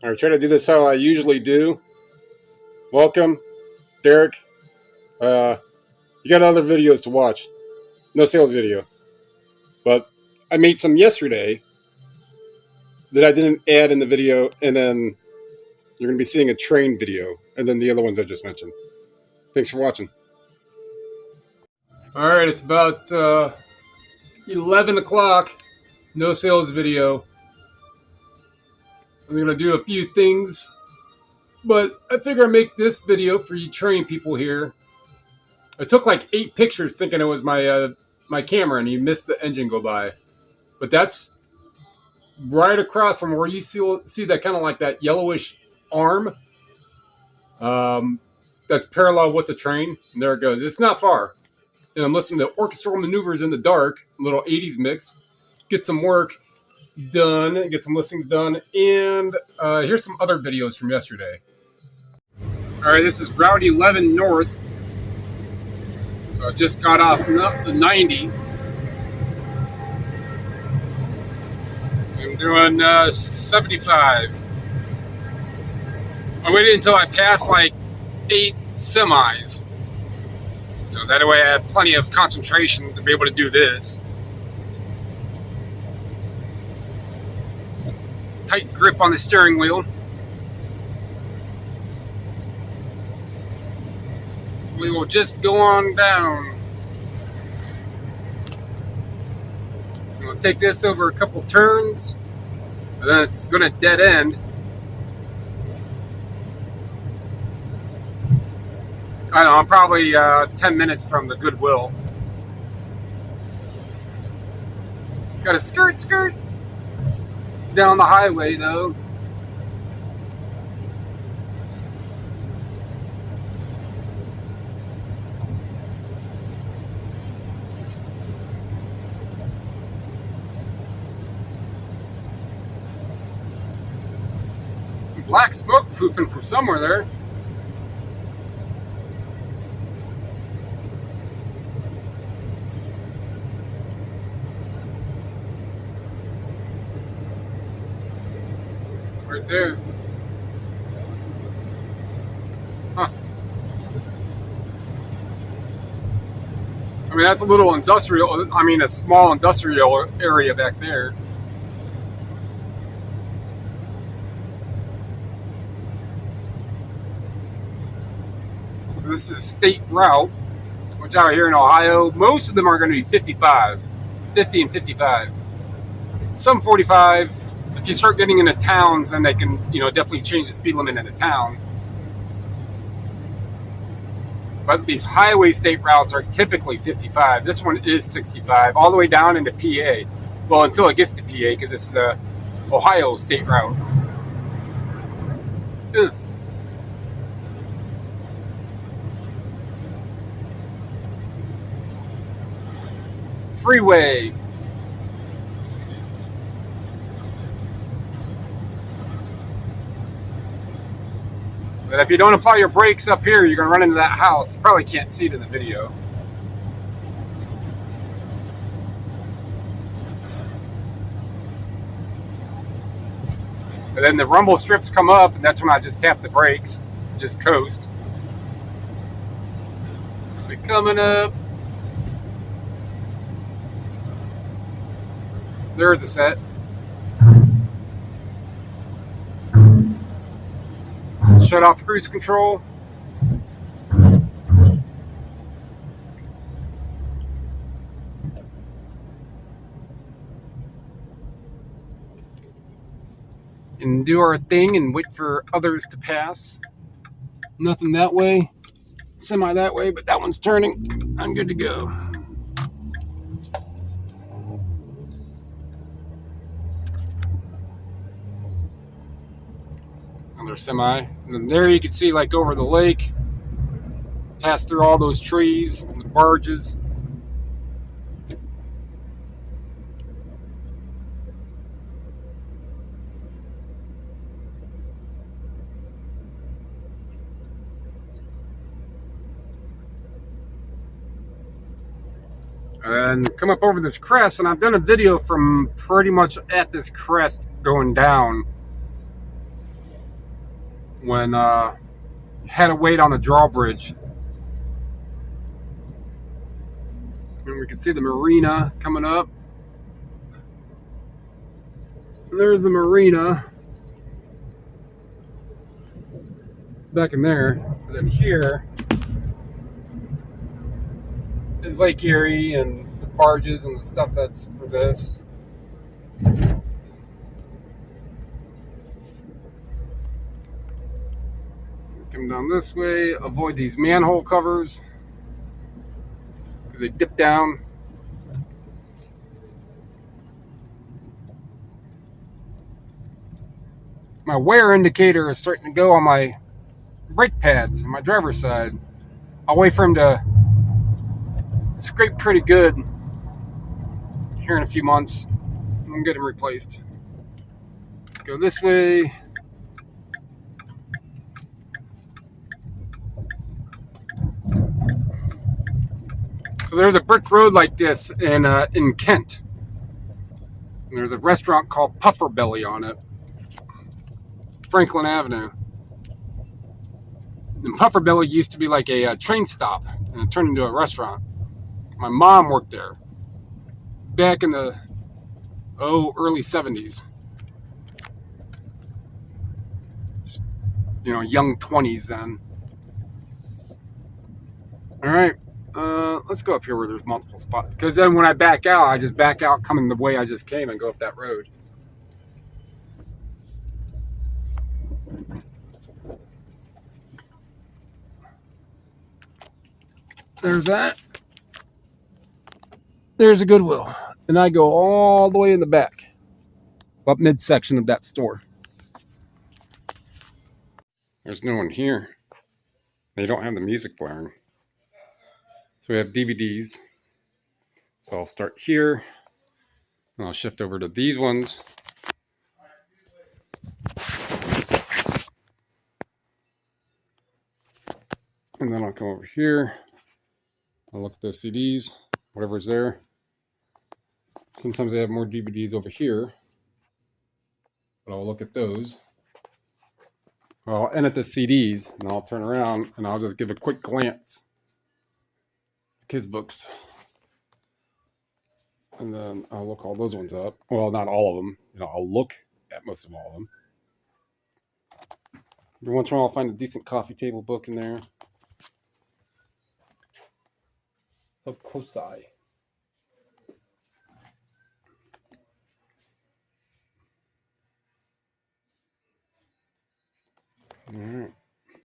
I try to do this how I usually do. Welcome, Derek. You got other videos to watch. No sales video. But I made some yesterday that I didn't add in the video, and then you're going to be seeing a train video, and then the other ones I just mentioned. Thanks for watching. Alright, it's about 11 o'clock. No sales video. I'm going to do a few things, but I figure I'd make this video for you train people here. I took like 8 pictures thinking it was my camera, and you missed the engine go by. But that's right across from where you see that kind of like that yellowish arm. That's parallel with the train. And there it goes. It's not far. And I'm listening to orchestral maneuvers in the dark, a little 80s mix. Get some work done, get some listings done, and here's some other videos from yesterday. Alright, this is Route 11 North. So I just got off the 90. I'm doing 75. I waited until I passed like 8 semis. That way I have plenty of concentration to be able to do this. Tight grip on the steering wheel. So we will just go on down. We'll take this over a couple turns, and then it's going to dead end. I don't know, I'm probably 10 minutes from the Goodwill. Got a skirt down the highway though. Some black smoke poofing from somewhere there. Right there. Huh. I mean, that's a little industrial, a small industrial area back there. So this is a state route, which out here in Ohio, most of them are going to be 55, 50 and 55. Some 45. If you start getting into towns, then they can, definitely change the speed limit in a town. But these highway state routes are typically 55. This one is 65, all the way down into PA. Well, until it gets to PA, because it's the Ohio state route. Ugh. Freeway. But if you don't apply your brakes up here, you're going to run into that house. You probably can't see it in the video. But then the rumble strips come up, and that's when I just tap the brakes, just coast. We're coming up. There's a set. Shut off cruise control. And do our thing and wait for others to pass. Nothing that way. Semi that way, but that one's turning. I'm good to go. Another semi. And then there you can see, like, over the lake, pass through all those trees and the barges. And come up over this crest, and I've done a video from pretty much at this crest going down. when had to wait on the drawbridge. And we can see the marina coming up. There's the marina back in there. And then here is Lake Erie and the barges and the stuff that's for this. Come down this way. Avoid these manhole covers because they dip down. My wear indicator is starting to go on my brake pads on my driver's side. I'll wait for him to scrape pretty good here in a few months. I'm gonna get him replaced. Go this way. So there's a brick road like this in Kent. And there's a restaurant called Puffer Belly on it, Franklin Avenue. And Puffer Belly used to be like a train stop, and it turned into a restaurant. My mom worked there back in the early 70s. You know, young 20s then. All right, let's go up here where there's multiple spots. Because then when I back out, I just back out coming the way I just came and go up that road. There's that. There's a Goodwill. And I go all the way in the back, up midsection of that store. There's no one here. They don't have the music blaring. So we have DVDs. So I'll start here. And I'll shift over to these ones. And then I'll come over here. I'll look at the CDs, whatever's there. Sometimes I have more DVDs over here. But I'll look at those. I'll edit the CDs, and I'll turn around, and I'll just give a quick glance at kids' books. And then I'll look all those ones up. Well, not all of them. You know, I'll look at most of all of them. Every once in a while, I'll find a decent coffee table book in there. Hokusai. All right.